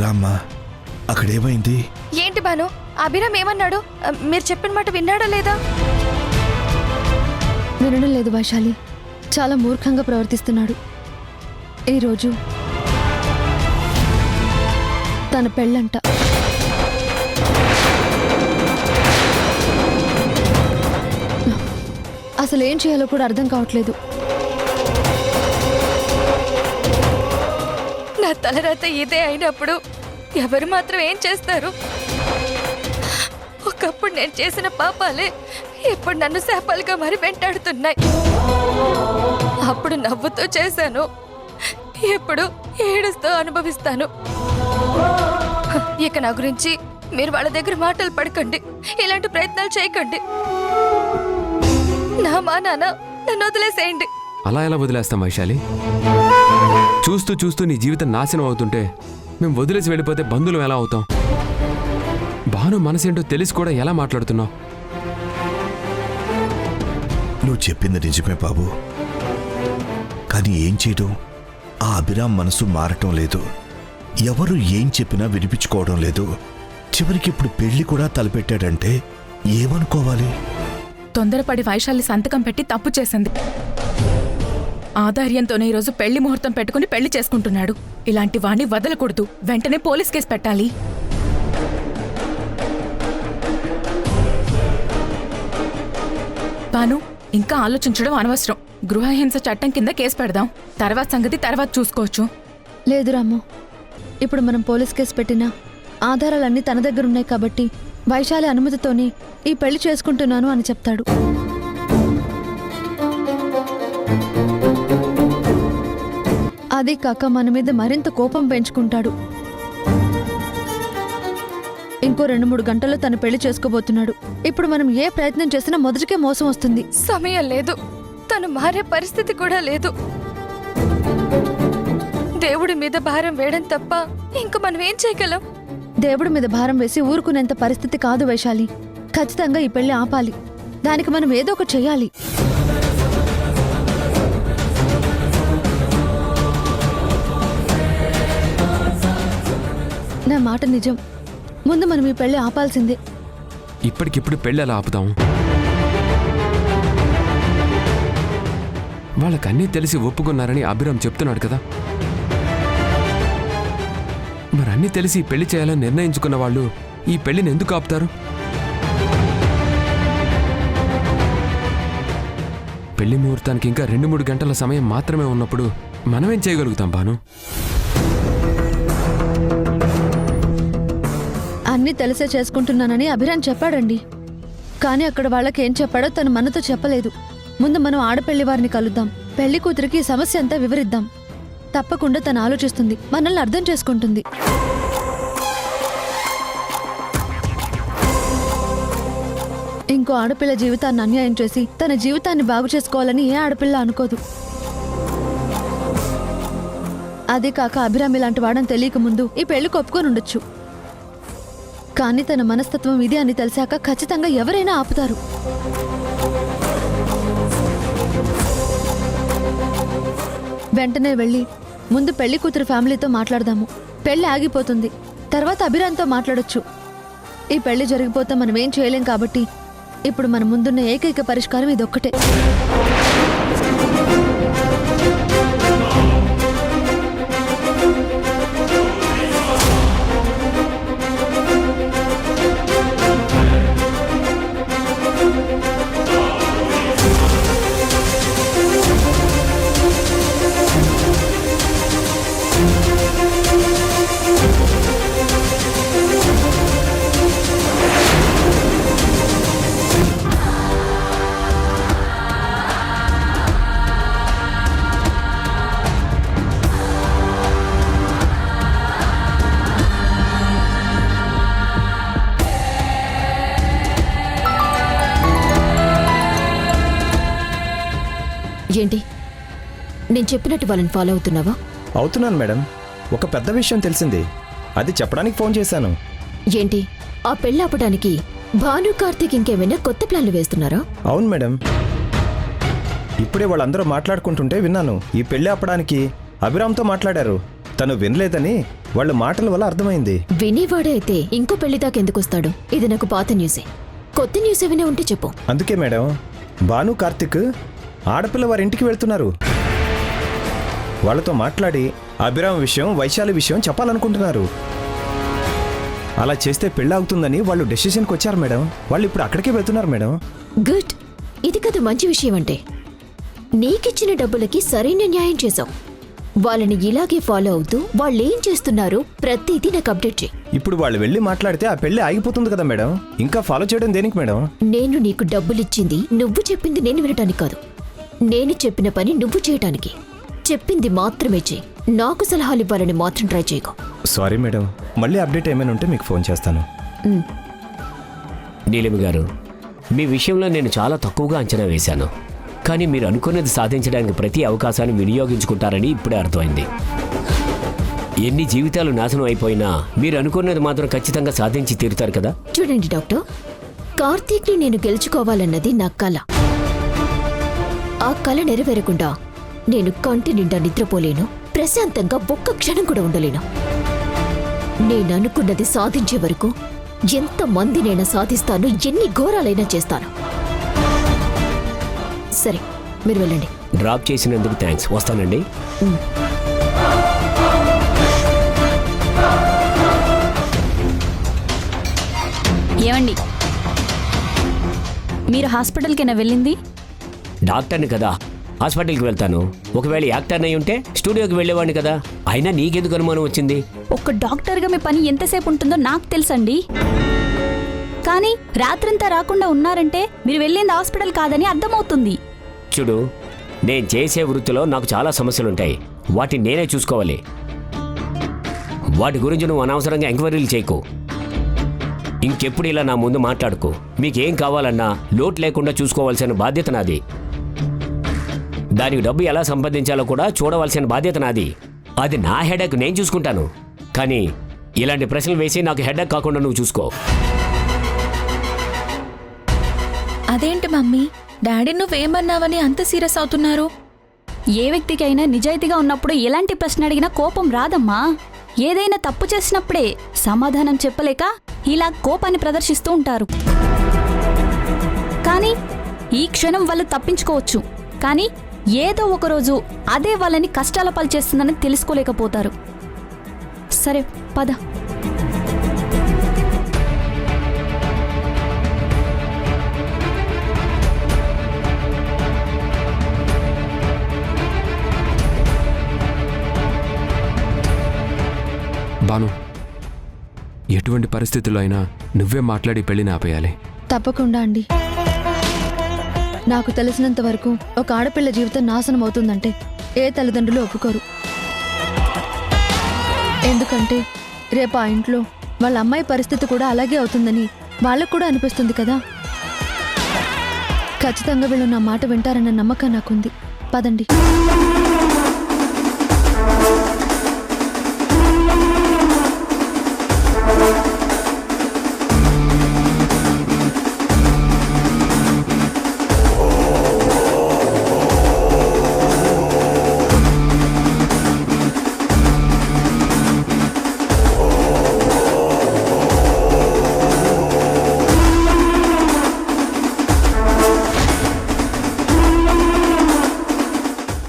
రామ్మా, అక్కడేమైంది? ఏంటి బాను, అభిరామ్ ఏమన్నాడు? మీరు చెప్పిన మాట విన్నాడా లేదా? వినడం లేదు వైశాలి, చాలా మూర్ఖంగా ప్రవర్తిస్తున్నాడు. ఈరోజు తన పెళ్ళంట. అసలు ఏం చేయాలో కూడా అర్థం కావట్లేదు. నా తలరాత ఇదే అయినప్పుడు ఎవరు మాత్రం ఏం చేస్తారు? ఒకప్పుడు నేను చేసిన పాపాలే ఇప్పుడు నన్ను శాపాలుగా మరి వెంటాడుతున్నాయి. అప్పుడు నవ్వుతూ చేశాను, ఇప్పుడు ఏడుస్తూ అనుభవిస్తాను. ఇక నా గురించి మీరు వాళ్ళ దగ్గర మాటలు పడకండి, ఇలాంటి ప్రయత్నాలు చేయకండి. నా మా నాన్న నన్ను వదిలేసేయండి. అలా ఎలా వదిలేస్తాం వైశాలి? చూస్తూ చూస్తూ నీ జీవితం నాశనం అవుతుంటే మేము వదిలేసి వెళ్ళిపోతే బంధువులు ఎలా అవుతాం? భాను మనసేంటో తెలిసి కూడా ఎలా మాట్లాడుతున్నావు? నువ్వు చెప్పింది నిజమే బాబు, కానీ ఏం చేయడం? ఆ అభిరామ్ మనసు మారటం లేదు. ఎవరు ఏం చెప్పినా వినిపించుకోవడం లేదు. చివరికి ఇప్పుడు పెళ్లి కూడా తలపెట్టాడంటే ఏమనుకోవాలి? తొందరపడి వైశాలి సంతకం పెట్టి తప్పు చేసింది. ఆధార్యంతోనే ఈరోజు పెళ్లి ముహూర్తం పెట్టుకుని పెళ్లి చేసుకుంటున్నాడు. ఇలాంటి వాణ్ణి వదలకూడదు, వెంటనే పోలీస్ కేసు పెట్టాలి. బాను, ఇంకా ఆలోచించడం అనవసరం. గృహహింస చట్టం కింద కేసు పెడదాం. తర్వాత సంగతి తర్వాత చూసుకోవచ్చు. లేదు రాము, ఇప్పుడు మనం పోలీస్ కేసు పెట్టినా ఆధారాలన్నీ తన దగ్గరున్నాయి కాబట్టి వైశాలి అనుమతితోనే ఈ పెళ్లి చేసుకుంటున్నాను అని చెప్తాడు. అదే కాక మన మీద మరింత కోపం పెంచుకుంటాడు. ఇంకో 2-3 గంటల్లో తను పెళ్లి చేసుకోబోతున్నాడు. ఇప్పుడు మనం ఏ ప్రయత్నం చేసినా మొదటికే మోసం వస్తుంది. సమయం లేదు, తను మారే పరిస్థితి కూడా లేదు. దేవుడి మీద భారం వేయడం తప్ప ఇంక మనం ఏం చేయగలం? దేవుడి మీద భారం వేసి ఊరుకునేంత పరిస్థితి కాదు వైశాలి. ఖచ్చితంగా ఈ పెళ్లి ఆపాలి. దానికి మనం ఏదో ఒకటి చెయ్యాలి. నా మాట నిజం. ముందు మనం ఈ పెళ్లి ఆపాల్సిందే. ఇప్పటికిప్పుడు పెళ్ళి ఎలా ఆపుతాం? వాళ్ళకన్నీ తెలిసి ఒప్పుకున్నారని అభిరామ్ చెప్తున్నాడు కదా. మరి అన్నీ తెలిసి పెళ్లి చేయాలని నిర్ణయించుకున్న వాళ్ళు ఈ పెళ్లిని ఎందుకు ఆపుతారు? పెళ్లి ముహూర్తానికి ఇంకా 2-3 గంటల సమయం మాత్రమే ఉన్నప్పుడు మనమేం చేయగలుగుతాం భాను? అన్నీ తెలిసే చేసుకుంటున్నానని అభిరామ్ చెప్పాడండి. కానీ అక్కడ వాళ్ళకేం చెప్పాడో తను మనతో చెప్పలేదు. ముందు మనం ఆడపెళ్లి వారిని కలుద్దాం, పెళ్లి కూతురికి ఈ సమస్య అంతా వివరిద్దాం. తప్పకుండా తను ఆలోచిస్తుంది, మనల్ని అర్థం చేసుకుంటుంది. ఇంకో ఆడపిల్ల జీవితాన్ని అన్యాయం చేసి తన జీవితాన్ని బాగు చేసుకోవాలని ఏ ఆడపిల్ల అనుకోదు. అదే కాక అభిరామ్ ఇలాంటి వాడని తెలియక ముందు ఈ పెళ్లికి ఒప్పుకొని ఉండొచ్చు. కానీ తన మనస్తత్వం ఇది అని తెలిసాక ఖచ్చితంగా ఎవరైనా ఆపుతారు. వెంటనే వెళ్ళి ముందు పెళ్లి కూతురు ఫ్యామిలీతో మాట్లాడదాము. పెళ్లి ఆగిపోతుంది, తర్వాత అభిరామ్తో మాట్లాడొచ్చు. ఈ పెళ్లి జరిగిపోతే మనం ఏం చేయలేం కాబట్టి ఇప్పుడు మన ముందున్న ఏకైక పరిష్కారం ఇదొక్కటే. ఏంటి, నేను చెప్పినట్టు వాళ్ళని ఫాలో అవుతున్నావా? అవుతున్నాను మేడం. ఒక పెద్ద విషయం తెలిసింది, అది చెప్పడానికి ఫోన్ చేశాను. ఏంటి, ఆ పెళ్ళాపడానికి భాను కార్తీక్ ఇంకేమైనా కొత్త ప్లాన్లు వేస్తున్నారా? అవును మేడం. ఇప్పుడే వాళ్ళందరూ మాట్లాడుకుంటుంటే విన్నాను. ఈ పెళ్లి ఆపడానికి అభిరామ్తో మాట్లాడారు. తను వినలేదని వాళ్ళ మాటల వల్ల అర్థమైంది. వినేవాడే అయితే ఇంకో పెళ్లి దాకా ఎందుకు వస్తాడు? ఇది నాకు పాత న్యూసే. కొత్త న్యూస్ ఏమైనా ఉంటే చెప్పు. అందుకే మేడం, భాను కార్తిక్ ఆడపిల్ల వారి ఇంటికి వెళ్తున్నారు. వాళ్ళతో మాట్లాడి అభిరామ్ విషయం, వైశాలి విషయం చెప్పాలనుకుంటున్నారు. అలా చేస్తే పెళ్ళి అవుతుందని వాళ్ళు డెసిషన్కి వచ్చారు మేడం. వాళ్ళు ఇప్పుడు అక్కడికే వెళ్తున్నారు మేడం. గుడ్. ఇది కదా మంచి విషయం అంటే. నీకిచ్చిన డబ్బులకి సరైన న్యాయం చేశావు. వాళ్ళని ఇలాగే ఫాలో అవుతూ వాళ్ళేం చేస్తున్నారు ప్రతిదీ నాకు అప్డేట్ చేయి. ఇప్పుడు వాళ్ళు వెళ్ళి మాట్లాడితే ఆ పెళ్లి ఆగిపోతుంది కదా మేడం. ఇంకా ఫాలో చేయడం దేనికి మేడం? నేను నీకు డబ్బులిచ్చింది నువ్వు చెప్పింది నేను వినటానికి కాదు. నేను చెప్పిన పని నువ్వు చేయటానికి. చెప్పింది మాత్రమే చేయి. నాకు సలహాలు ఇవ్వాలని మాత్రం ట్రై చేయకు. సారీ మేడం, మళ్ళీ అప్డేట్ ఏమైనా ఉంటే మీకు ఫోన్ చేస్తాను. నీలిమి గారు, మీ విషయంలో నేను చాలా తక్కువగా అంచనా వేశాను. కానీ మీరు అనుకున్నది సాధించడానికి ప్రతి అవకాశాన్ని వినియోగించుకుంటారని ఇప్పుడే అర్థమైంది. ఎన్ని జీవితాలు నాశనం అయిపోయినా మీరు అనుకున్నది మాత్రం ఖచ్చితంగా సాధించి తీరుతారు కదా. చూడండి డాక్టర్, కార్తీక్ని నేను గెలుచుకోవాలన్నది నా కల. ఆ కల నెరవేరకుండా నేను కంటి నిండా నిద్రపోలేను, ప్రశాంతంగా ఒక్క క్షణం కూడా ఉండలేను. నేను అనుకున్నది సాధించే వరకు ఎంతమందినైనా సాధిస్తాను, ఎన్ని ఘోరాలైనా చేస్తాను. సరే, మీరు వెళ్ళండి. డ్రాప్ చేసినందుకు థ్యాంక్స్. వస్తానండి. ఏమండి, మీరు హాస్పిటల్కేనా వెళ్ళింది? డాక్టర్ని కదా, హాస్పిటల్కి వెళ్తాను. ఒకవేళ యాక్టర్ని అయి ఉంటే స్టూడియోకి వెళ్ళేవాడిని కదా. అయినా నీకెందుకు అనుమానం వచ్చింది? ఒక డాక్టర్గా మీ పని ఎంతసేపు ఉంటుందో నాకు తెలుసండి. కానీ రాత్రంతా రాకుండా ఉన్నారంటే మీరు వెళ్ళింది హాస్పిటల్ కాదని అర్థమవుతుంది. చూడు, నేను చేసే వృత్తిలో నాకు చాలా సమస్యలుంటాయి. వాటిని నేనే చూసుకోవాలి. వాటి గురించి నువ్వు అనవసరంగా ఎంక్వైరీలు చేయకు. ఇంకెప్పుడు ఇలా నా ముందు మాట్లాడుకో. మీకేం కావాలన్నా లోటు లేకుండా చూసుకోవాల్సిన బాధ్యత నాది. దానికి డబ్బు ఎలా సంపాదించాలో కూడా చూడవలసిన బాధ్యత నాది. అది నా హెడేక్, నేను చూసుకుంటాను. కానీ ఇలాంటి ప్రశ్నలు వేసి నాకు హెడేక్ కాకుండా నువ్వు చూసుకో. అదేంటి మమ్మీ, డాడీ నువ్వేమన్నావని అంత సీరియస్ అవుతున్నారు? ఏ వ్యక్తికైనా నిజాయితీగా ఉన్నప్పుడు ఎలాంటి ప్రశ్న అడిగినా కోపం రాదమ్మా. ఏదైనా తప్పు చేసినప్పుడే సమాధానం చెప్పలేక ఇలా కోపాన్ని ప్రదర్శిస్తూ ఉంటారు. కానీ ఈ క్షణం వాళ్ళు తప్పించుకోవచ్చు, కానీ ఏదో ఒకరోజు అదే వాళ్ళని కష్టాల పాలు చేస్తుందని తెలుసుకోలేకపోతారు. సరే పద. బాను, ఎటువంటి పరిస్థితుల్లో అయినా నువ్వే మాట్లాడి పెళ్లిని ఆపేయాలి. తప్పకుండా అండి. నాకు తెలిసినంత వరకు ఒక ఆడపిల్ల జీవితం నాశనం అవుతుందంటే ఏ తల్లిదండ్రులు ఒప్పుకోరు. ఎందుకంటే రేపు ఆ ఇంట్లో వాళ్ళ అమ్మాయి పరిస్థితి కూడా అలాగే అవుతుందని వాళ్ళకు కూడా అనిపిస్తుంది కదా. ఖచ్చితంగా వీళ్ళు నా మాట వింటారన్న నమ్మకం నాకుంది. పదండి.